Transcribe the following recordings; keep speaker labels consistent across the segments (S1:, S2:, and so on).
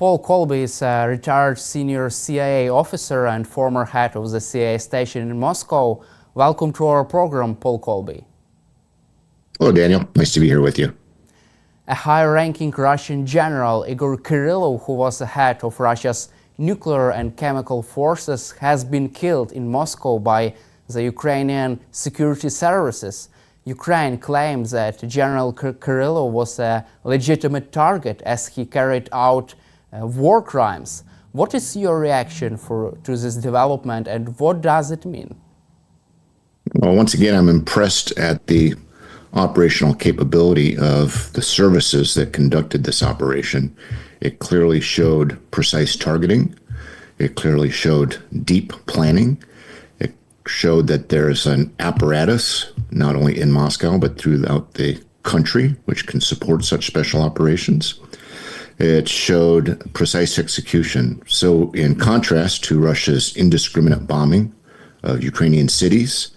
S1: Paul Kolbe is a retired senior CIA officer and former head of the CIA station in Moscow. Welcome to our program, Paul Kolbe.
S2: Hello, Daniel. Nice to be here with you.
S1: A high-ranking Russian general, Igor Kirillov, who was the head of Russia's nuclear and chemical forces, has been killed in Moscow by the Ukrainian security services. Ukraine claims that General Kirillov was a legitimate target as he carried out war crimes. What is your reaction to this development, and what does it mean?
S2: Well, once again, I'm impressed at the operational capability of the services that conducted this operation. It clearly showed precise targeting. It clearly showed deep planning. It showed that there's an apparatus, not only in Moscow, but throughout the country, which can support such special operations. It showed precise execution. So in contrast to Russia's indiscriminate bombing of Ukrainian cities,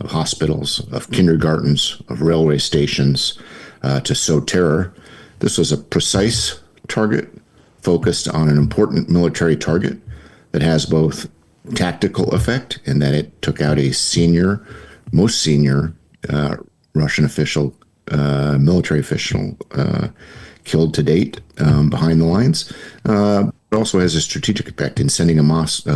S2: of hospitals, of kindergartens, of railway stations, to sow terror, this was a precise target focused on an important military target that has both tactical effect in that it took out a most senior Russian official, military official, killed to date behind the lines. It also has a strategic effect in sending a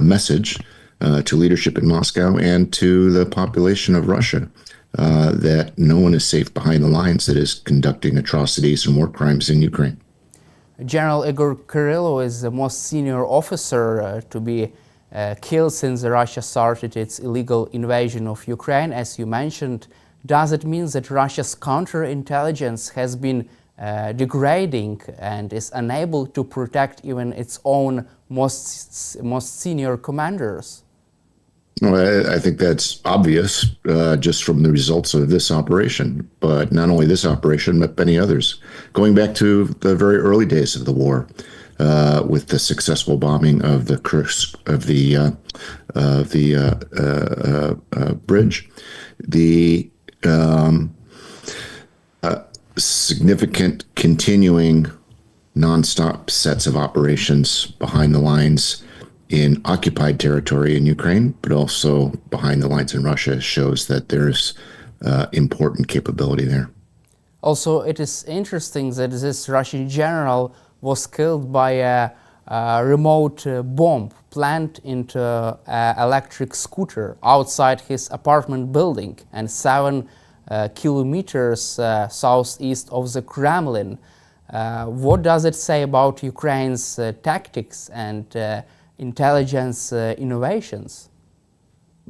S2: message to leadership in Moscow and to the population of Russia that no one is safe behind the lines that is conducting atrocities and war crimes in Ukraine.
S1: General Igor Kirillov is the most senior officer to be killed since Russia started its illegal invasion of Ukraine, as you mentioned. Does it mean that Russia's counterintelligence has been degrading and is unable to protect even its own most senior commanders?
S2: Well, I think that's obvious just from the results of this operation, but not only this operation, but many others. Going back to the very early days of the war, with the successful bombing of the Kursk of the bridge, the significant continuing nonstop sets of operations behind the lines in occupied territory in Ukraine, but also behind the lines in Russia shows that there's important capability there.
S1: Also, it is interesting that this Russian general was killed by a remote bomb planted into an electric scooter outside his apartment building and 7 kilometers southeast of the Kremlin. What does it say about Ukraine's tactics and intelligence innovations?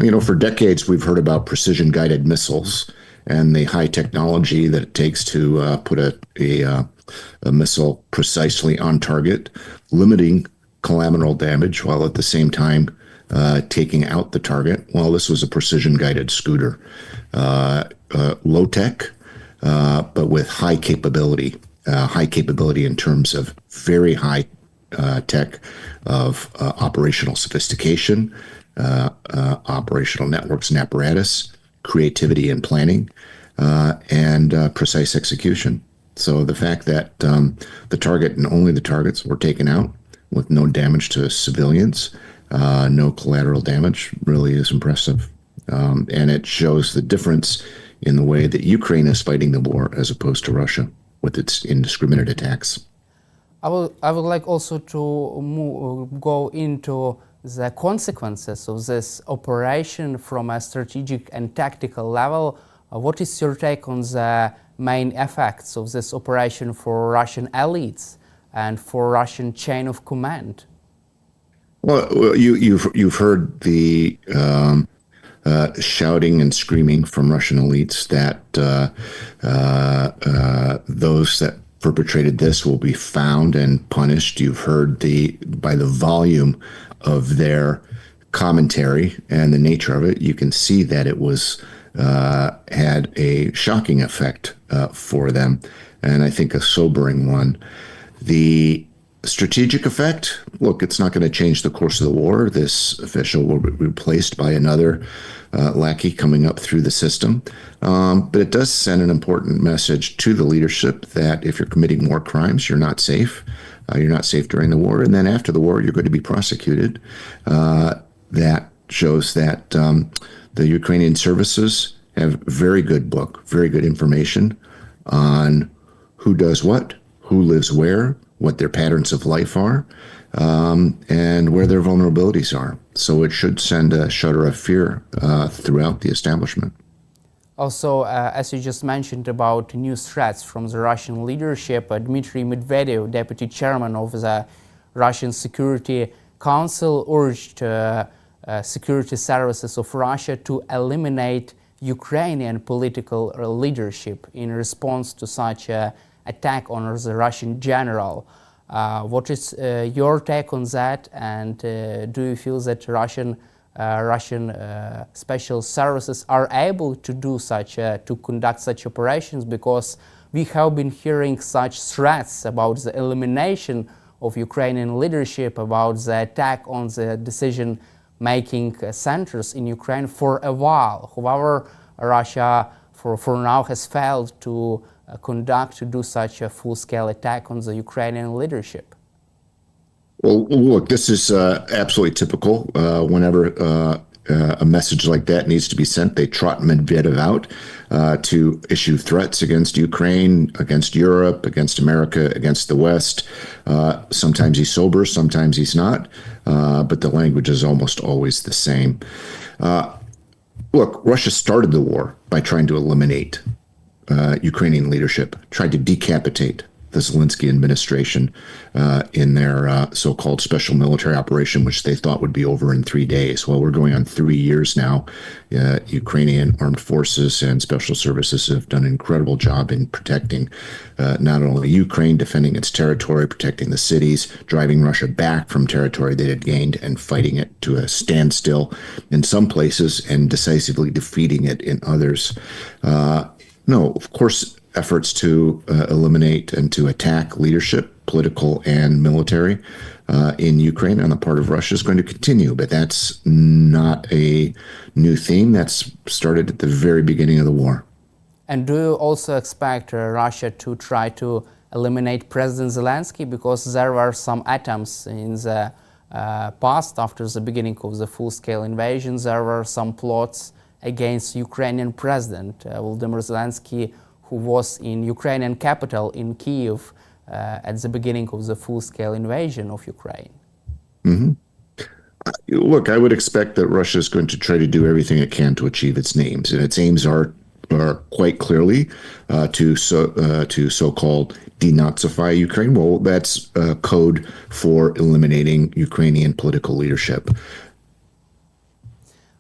S2: You know, for decades we've heard about precision-guided missiles and the high technology that it takes to put a missile precisely on target, limiting collateral damage while at the same time taking out the target. Well, this was a precision-guided scooter. Low tech, but with high capability in terms of very high tech of operational sophistication, operational networks and apparatus, creativity and planning, and precise execution. So the fact that the target and only the targets were taken out with no damage to civilians, no collateral damage, really is impressive. And it shows the difference in the way that Ukraine is fighting the war as opposed to Russia with its indiscriminate attacks.
S1: I would like also to go into the consequences of this operation from a strategic and tactical level. What is your take on the main effects of this operation for Russian elites and for Russian chain of command?
S2: Well, you've heard the shouting and screaming from Russian elites that those that perpetrated this will be found and punished. You've heard by the volume of their commentary and the nature of it, you can see that it was had a shocking effect for them, and I think a sobering one. The strategic effect, look, it's not going to change the course of the war. This official will be replaced by another lackey coming up through the system. But it does send an important message to the leadership that if you're committing war crimes, you're not safe. You're not safe during the war, and then after the war, you're going to be prosecuted. That shows that the Ukrainian services have very good book, very good information on who does what, who lives where, what their patterns of life are, and where their vulnerabilities are. So it should send a shudder of fear throughout the establishment.
S1: Also, as you just mentioned about new threats from the Russian leadership, Dmitry Medvedev, deputy chairman of the Russian Security Council, urged security services of Russia to eliminate Ukrainian political leadership in response to such an attack on the Russian general. What is your take on that, and do you feel that Russian special services are able to do such, to conduct such operations? Because we have been hearing such threats about the elimination of Ukrainian leadership, about the attack on the decision-making centers in Ukraine for a while. However, Russia for now has failed to to do such a full-scale attack on the Ukrainian leadership.
S2: Well, look, this is absolutely typical. Whenever a message like that needs to be sent, they trot Medvedev out to issue threats against Ukraine, against Europe, against America, against the West. Sometimes he's sober, sometimes he's not, but the language is almost always the same. Look, Russia started the war by trying to eliminate Ukrainian leadership, tried to decapitate the Zelensky administration in their so-called special military operation, which they thought would be over in 3 days. Well, we're going on 3 years now. Ukrainian armed forces and special services have done an incredible job in protecting not only Ukraine, defending its territory, protecting the cities, driving Russia back from territory they had gained, and fighting it to a standstill in some places and decisively defeating it in others. No, of course, efforts to eliminate and to attack leadership, political and military, in Ukraine on the part of Russia is going to continue. But that's not a new theme. That's started at the very beginning of the war.
S1: And do you also expect Russia to try to eliminate President Zelensky? Because there were some attempts in the past, after the beginning of the full-scale invasion, there were some plots against Ukrainian President Volodymyr Zelensky, who was in Ukrainian capital in Kyiv at the beginning of the full-scale invasion of Ukraine.
S2: Mm-hmm. Look, I would expect that Russia is going to try to do everything it can to achieve its aims, and its aims are quite clearly to so-called denazify Ukraine. Well, that's code for eliminating Ukrainian political leadership.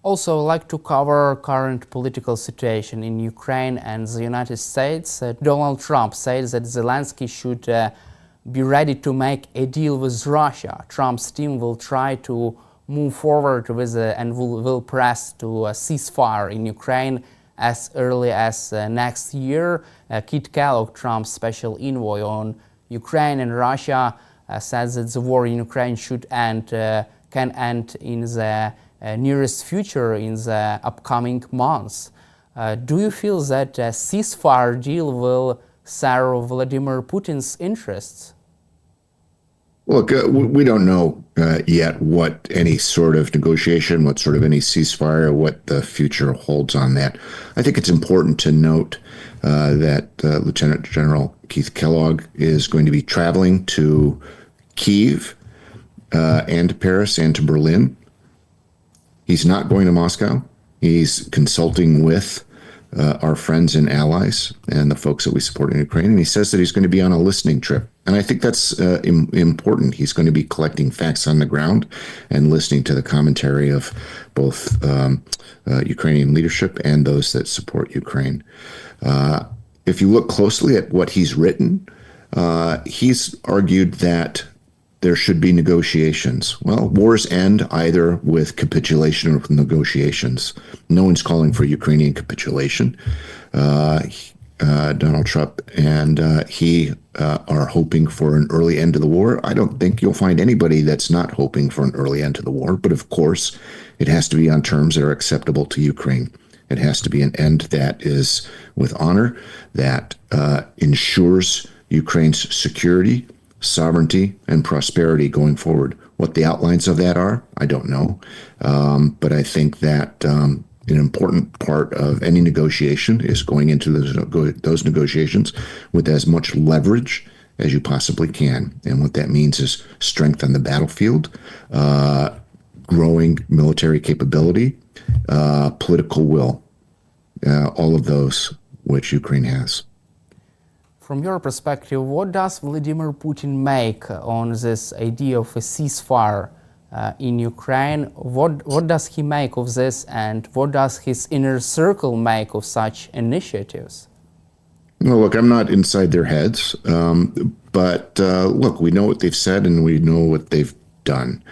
S1: Also, I'd like to cover current political situation in Ukraine and the United States. Donald Trump says that Zelensky should be ready to make a deal with Russia. Trump's team will try to move forward with and will press to a ceasefire in Ukraine as early as next year. Kit Kellogg, Trump's special envoy on Ukraine and Russia, says that the war in Ukraine should end, can end in the nearest future, in the upcoming months. Do you feel that a ceasefire deal will serve Vladimir Putin's interests?
S2: Look, we don't know yet what any sort of negotiation, what sort of any ceasefire, what the future holds on that. I think it's important to note that Lieutenant General Keith Kellogg is going to be traveling to Kyiv and to Paris and to Berlin. He's not going to Moscow. He's consulting with our friends and allies and the folks that we support in Ukraine. And he says that he's going to be on a listening trip. And I think that's important. He's going to be collecting facts on the ground and listening to the commentary of both Ukrainian leadership and those that support Ukraine. If you look closely at what he's written, he's argued that there should be negotiations. Well, wars end either with capitulation or with negotiations. No one's calling for Ukrainian capitulation. Donald Trump and he are hoping for an early end to the war. I don't think you'll find anybody that's not hoping for an early end to the war. But of course, it has to be on terms that are acceptable to Ukraine. It has to be an end that is with honor, that ensures Ukraine's security, sovereignty, and prosperity going forward. What the outlines of that are, I don't know. But I think that an important part of any negotiation is going into those negotiations with as much leverage as you possibly can. And what that means is strength on the battlefield, growing military capability, political will, all of those which Ukraine has.
S1: From your perspective, what does Vladimir Putin make on this idea of a ceasefire in Ukraine? What does he make of this, and what does his inner circle make of such initiatives?
S2: Well, look, I'm not inside their heads, but look, we know what they've said and we know what they've done.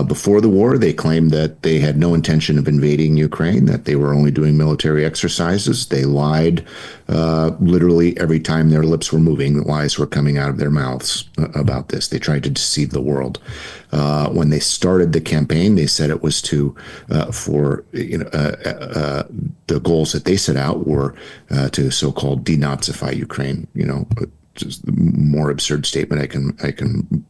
S2: Before the war, they claimed that they had no intention of invading Ukraine, that they were only doing military exercises. They lied literally every time their lips were moving. Lies were coming out of their mouths about this. They tried to deceive the world. When they started the campaign, they said it was for the goals that they set out were to so-called denazify Ukraine. Just the more absurd statement I can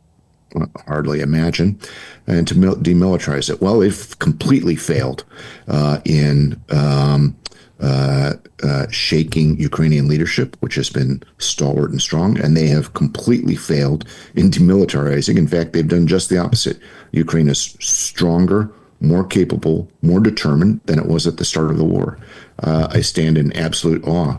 S2: hardly imagine, and to demilitarize it. Well, they've completely failed in shaking Ukrainian leadership, which has been stalwart and strong, and they have completely failed in demilitarizing. In fact, they've done just the opposite. Ukraine is stronger, more capable, more determined than it was at the start of the war. I stand in absolute awe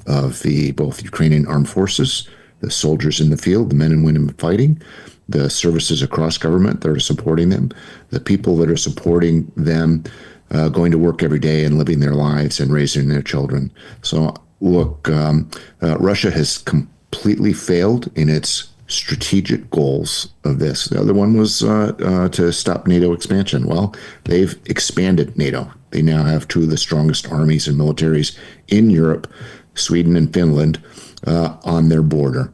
S2: of both Ukrainian armed forces, the soldiers in the field, the men and women fighting, the services across government that are supporting them, the people that are supporting them going to work every day and living their lives and raising their children. So, look, Russia has completely failed in its strategic goals of this. The other one was to stop NATO expansion. Well, they've expanded NATO. They now have two of the strongest armies and militaries in Europe, Sweden and Finland, on their border.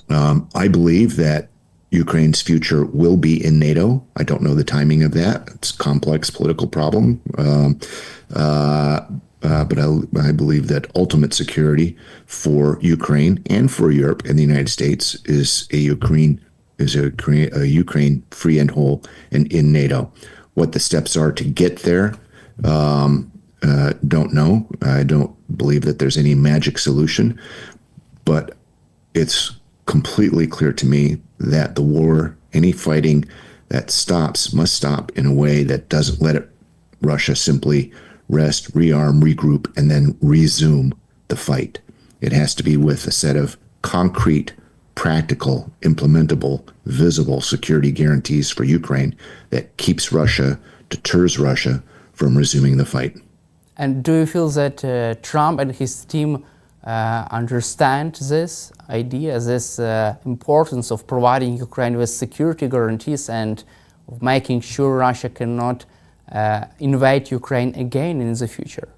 S2: I believe that Ukraine's future will be in NATO. I don't know the timing of that. It's a complex political problem. But I believe that ultimate security for Ukraine and for Europe and the United States is a Ukraine free and whole and in NATO. What the steps are to get there, don't know. I don't believe that there's any magic solution, but it's completely clear to me that the war, any fighting that stops, must stop in a way that doesn't let Russia simply rest, rearm, regroup, and then resume the fight. It has to be with a set of concrete, practical, implementable, visible security guarantees for Ukraine that keeps Russia, deters Russia from resuming the fight.
S1: And do you feel that Trump and his team understand this idea, this importance of providing Ukraine with security guarantees and of making sure Russia cannot invade Ukraine again in the future?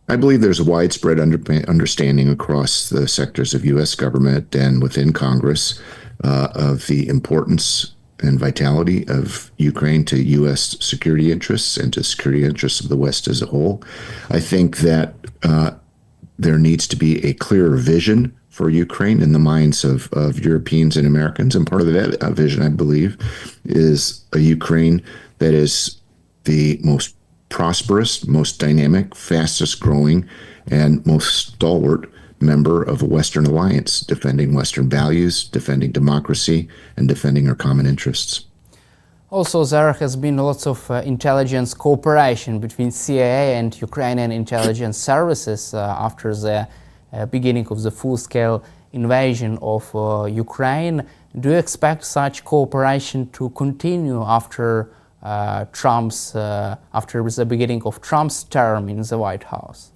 S2: I believe there's a widespread understanding across the sectors of U.S. government and within Congress of the importance and vitality of Ukraine to U.S. security interests and to security interests of the West as a whole. I think that there needs to be a clearer vision for Ukraine in the minds of Europeans and Americans. And part of that vision, I believe, is a Ukraine that is the most prosperous, most dynamic, fastest growing, and most stalwart member of a Western alliance, defending Western values, defending democracy, and defending our common interests.
S1: Also, there has been lots of intelligence cooperation between CIA and Ukrainian intelligence services after the beginning of the full-scale invasion of Ukraine. Do you expect such cooperation to continue after after the beginning of Trump's term in the White House?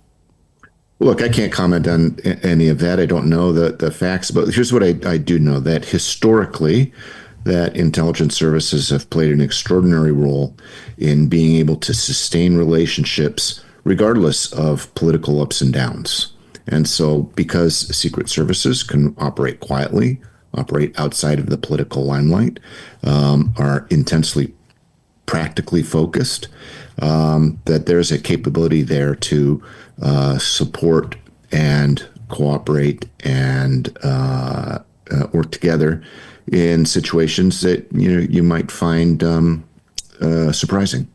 S2: Look, I can't comment on any of that. I don't know the facts, but here's what I do know, that historically, that intelligence services have played an extraordinary role in being able to sustain relationships regardless of political ups and downs. And so because secret services can operate quietly, operate outside of the political limelight, are intensely practically focused, that there's a capability there to support and cooperate and work together in situations that you might find surprising.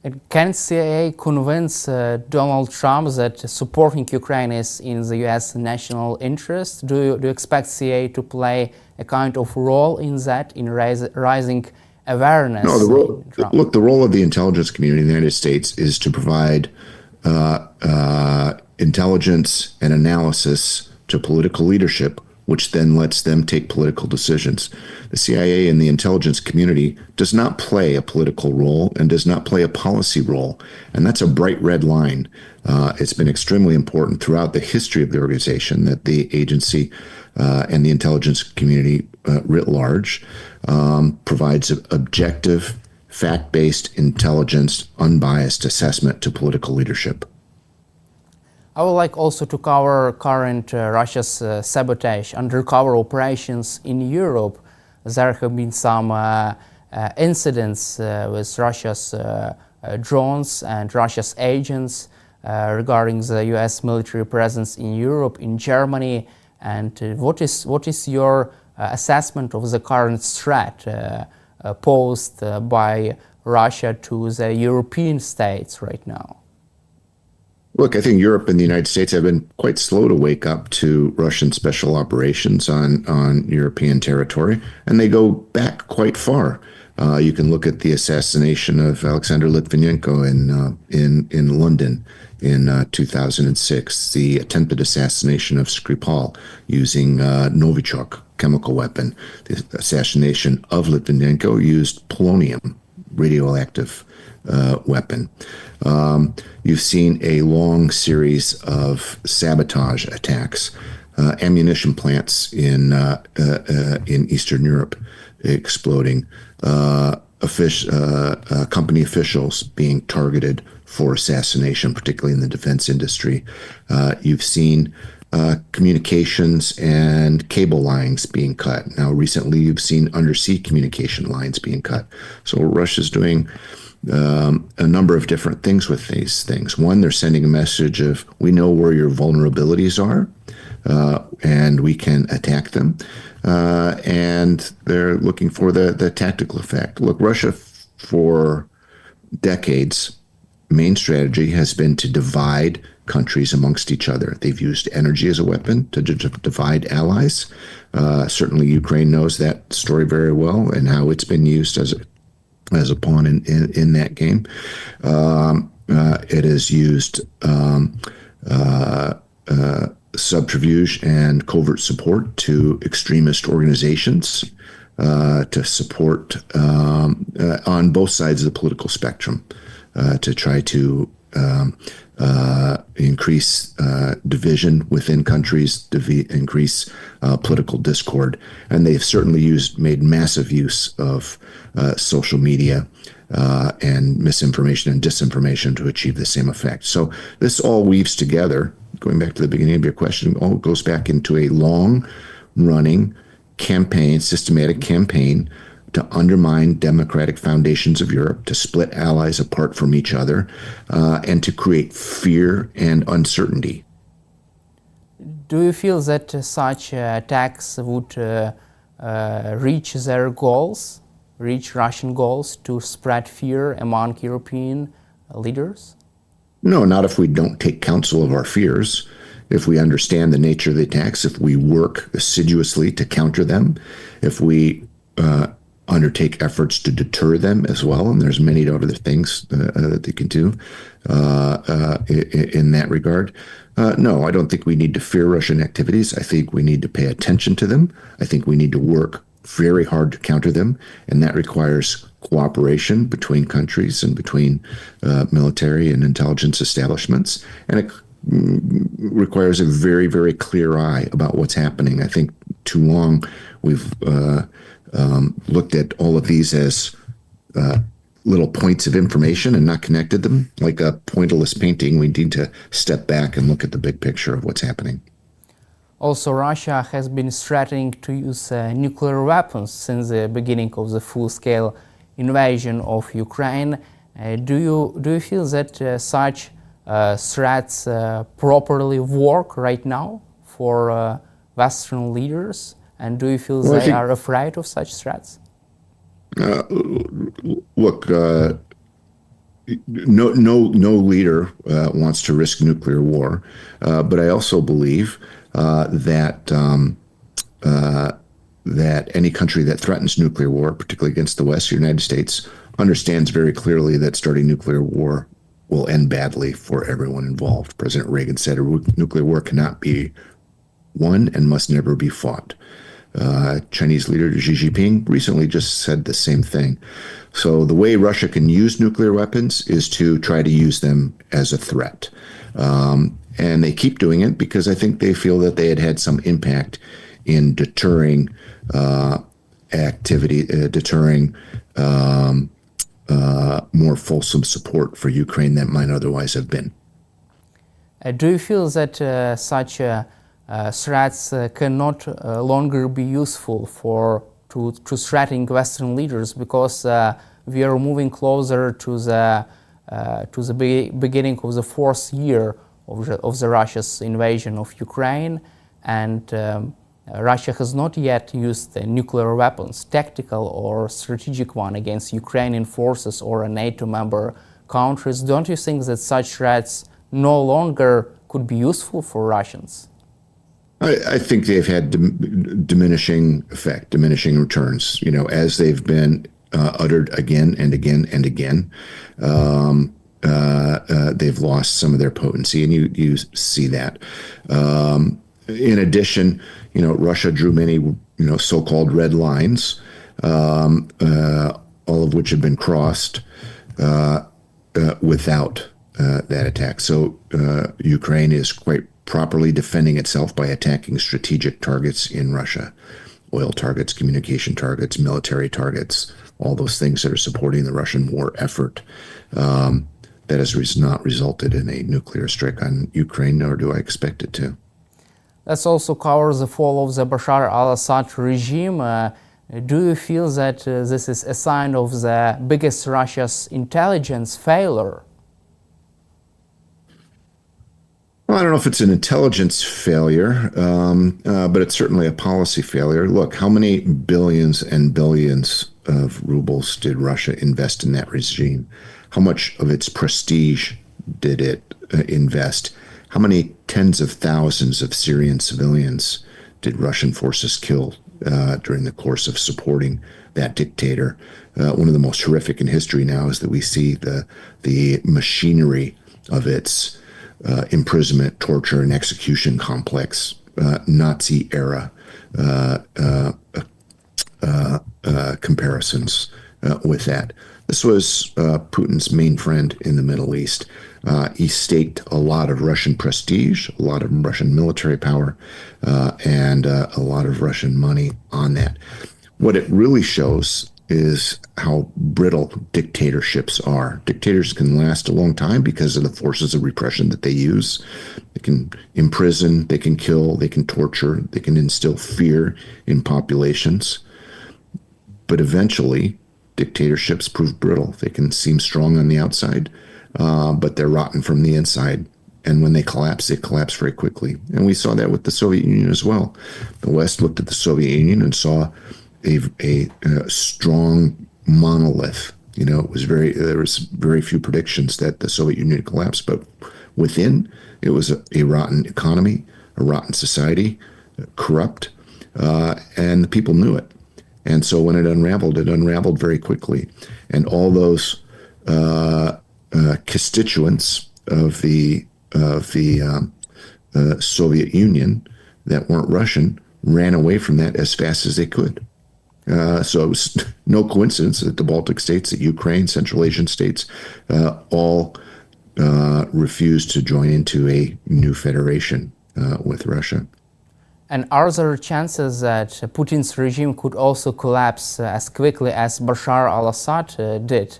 S1: And can CIA convince Donald Trump that supporting Ukraine is in the U.S. national interest? Do you expect CIA to play a kind of role in that, in rising awareness?
S2: No, look, the role of the intelligence community in the United States is to provide intelligence and analysis to political leadership, which then lets them take political decisions. The CIA and the intelligence community does not play a political role and does not play a policy role. And that's a bright red line. It's been extremely important throughout the history of the organization that the agency and the intelligence community writ large provides objective, fact-based intelligence, unbiased assessment to political leadership.
S1: I would like also to cover current Russia's sabotage undercover operations in Europe. There have been some incidents with Russia's drones and Russia's agents regarding the US military presence in Europe, in Germany. And what is your assessment of the current threat posed by Russia to the European states right now?
S2: Look, I think Europe and the United States have been quite slow to wake up to Russian special operations on European territory, and they go back quite far. You can look at the assassination of Alexander Litvinenko in London in 2006, the attempted assassination of Skripal using Novichok chemical weapon. The assassination of Litvinenko used polonium, radioactive weapon. You've seen a long series of sabotage attacks, ammunition plants in Eastern Europe exploding, company officials being targeted for assassination, particularly in the defense industry. You've seen communications and cable lines being cut. Now, recently, you've seen undersea communication lines being cut. So Russia's doing a number of different things with these things. One, they're sending a message of, we know where your vulnerabilities are, and we can attack them. And they're looking for the tactical effect. Look, Russia, for decades, main strategy has been to divide countries amongst each other. They've used energy as a weapon to divide allies. Certainly Ukraine knows that story very well and how it's been used as a pawn in that game. It has used subterfuge and covert support to extremist organizations to support on both sides of the political spectrum to try to increase division within countries, increase political discord. And they've certainly made massive use of social media and misinformation and disinformation to achieve the same effect. So this all weaves together, going back to the beginning of your question, all goes back into a long-running campaign, systematic campaign to undermine democratic foundations of Europe, to split allies apart from each other, and to create fear and uncertainty.
S1: Do you feel that such attacks would reach their goals, reach Russian goals to spread fear among European leaders?
S2: No, not if we don't take counsel of our fears. If we understand the nature of the attacks, if we work assiduously to counter them, if we undertake efforts to deter them as well, and there's many other things that they can do in that regard. No, I don't think we need to fear Russian activities. I think we need to pay attention to them. I think we need to work very hard to counter them, and that requires cooperation between countries and between military and intelligence establishments, and it requires a very, very clear eye about what's happening. I think too long we've looked at all of these as little points of information and not connected them. Like a pointillist painting, we need to step back and look at the big picture of what's happening.
S1: Also, Russia has been threatening to use nuclear weapons since the beginning of the full-scale invasion of Ukraine. Do you feel that such threats properly work right now for Western leaders? And do you feel
S2: Well, I
S1: they
S2: think,
S1: are afraid of such threats?
S2: look, no leader wants to risk nuclear war, but I also believe that any country that threatens nuclear war, particularly against the West, the United States, understands very clearly that starting nuclear war will end badly for everyone involved. President Reagan said a nuclear war cannot be won and must never be fought. Chinese leader Xi Jinping recently just said the same thing. So the way Russia can use nuclear weapons is to try to use them as a threat. And they keep doing it because I think they feel that they had some impact in deterring deterring more fulsome support for Ukraine than might otherwise have been.
S1: Do you feel that such threats cannot longer be useful to threaten Western leaders because we are moving closer to the beginning of the fourth year of the Russia's invasion of Ukraine, and Russia has not yet used nuclear weapons, tactical or strategic one, against Ukrainian forces or a NATO member countries. Don't you think that such threats no longer could be useful for Russians?
S2: I think they've had diminishing effect, diminishing returns. You know, as they've been uttered again and again and again, they've lost some of their potency, and you see that. In addition, you know, Russia drew many, so-called red lines, all of which have been crossed without that attack. So Ukraine is quite properly defending itself by attacking strategic targets in Russia, oil targets, communication targets, military targets, all those things that are supporting the Russian war effort. That has not resulted in a nuclear strike on Ukraine, nor do I expect it to.
S1: Let's also cover the fall of the Bashar al-Assad regime. Do you feel that this is a sign of the biggest Russia's intelligence failure?
S2: Well, I don't know if it's an intelligence failure, but it's certainly a policy failure. Look, how many billions and billions of rubles did Russia invest in that regime? How much of its prestige did it invest? How many tens of thousands of Syrian civilians did Russian forces kill during the course of supporting that dictator? One of the most horrific in history now is that we see the machinery of its imprisonment, torture, and execution complex, Nazi-era comparisons with that. This was Putin's main friend in the Middle East. He staked a lot of Russian prestige, a lot of Russian military power, and a lot of Russian money on that. What it really shows is how brittle dictatorships are. Dictators can last a long time because of the forces of repression that they use. They can imprison, they can kill, they can torture, they can instill fear in populations. But eventually, dictatorships prove brittle. They can seem strong on the outside, but they're rotten from the inside. And when they collapse very quickly. And we saw that with the Soviet Union as well. The West looked at the Soviet Union and saw a strong monolith. You know, there was very few predictions that the Soviet Union collapsed, but within it was a rotten economy, a rotten society, corrupt, and the people knew it. And so when it unraveled very quickly. And all those constituents of the Soviet Union that weren't Russian ran away from that as fast as they could. So it was no coincidence that the Baltic states, the Ukraine, Central Asian states, all refused to join into a new federation with Russia.
S1: And are there chances that Putin's regime could also collapse as quickly as Bashar al-Assad did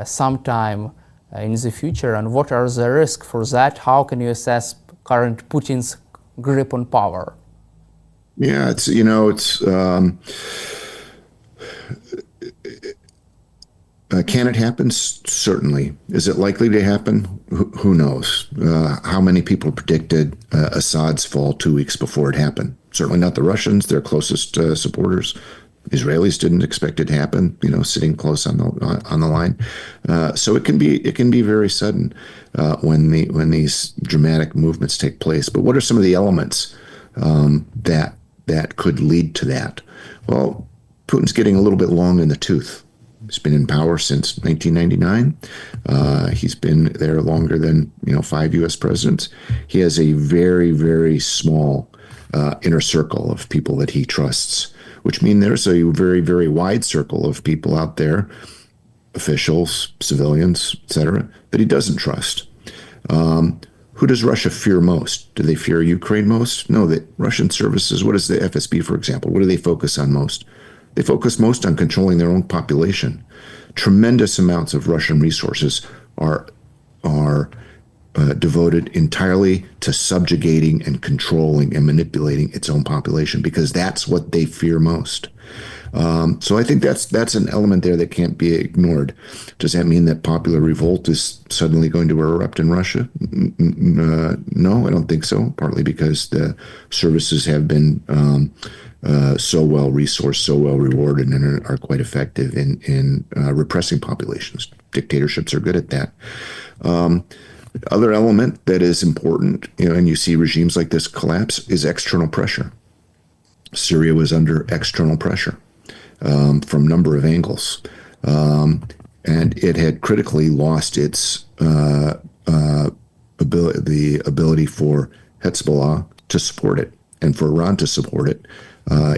S1: sometime in the future? And what are the risks for that? How can you assess current Putin's grip on power?
S2: Yeah, it's. Can it happen? Certainly. Is it likely to happen? Who knows? How many people predicted Assad's fall 2 weeks before it happened? Certainly not the Russians, their closest supporters. Israelis didn't expect it to happen. Sitting close on the line. So it can be very sudden when these dramatic movements take place. But what are some of the elements that could lead to that? Well, Putin's getting a little bit long in the tooth. He's been in power since 1999. He's been there longer than 5 U.S. presidents. He has a very, very small inner circle of people that he trusts, which means there's a very, very wide circle of people out there, officials, civilians, etc., that he doesn't trust. Who does Russia fear most? Do they fear Ukraine most? No, the Russian services. What is the FSB, for example? What do they focus on most? They focus most on controlling their own population. Tremendous amounts of Russian resources are devoted entirely to subjugating and controlling and manipulating its own population, because that's what they fear most. So I think that's an element there that can't be ignored. Does that mean that popular revolt is suddenly going to erupt in Russia? No, I don't think so. Partly because the services have been so well resourced, so well rewarded, and are quite effective in repressing populations. Dictatorships are good at that. Other element that is important, and you see regimes like this collapse, is external pressure. Syria was under external pressure from a number of angles, and it had critically lost its ability for Hezbollah to support it and for Iran to support it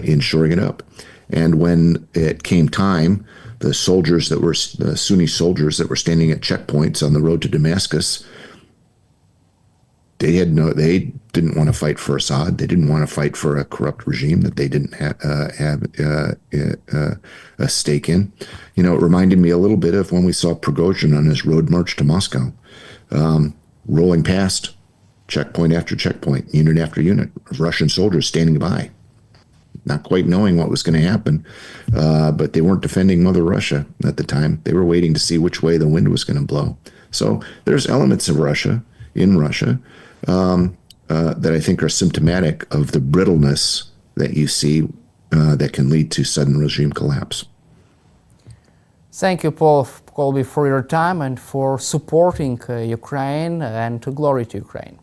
S2: in shoring it up. And when it came time, the Sunni soldiers that were standing at checkpoints on the road to Damascus, they didn't want to fight for Assad. They didn't want to fight for a corrupt regime that they didn't have a stake in. It reminded me a little bit of when we saw Prigozhin on his road march to Moscow, rolling past checkpoint after checkpoint, unit after unit of Russian soldiers standing by, not quite knowing what was going to happen. But they weren't defending Mother Russia at the time. They were waiting to see which way the wind was going to blow. So there's elements of Russia, that I think are symptomatic of the brittleness that you see that can lead to sudden regime collapse.
S1: Thank you, Paul Kolbe, for your time and for supporting Ukraine, and glory to Ukraine.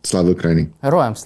S2: Slava Ukraini.
S1: Героям слава!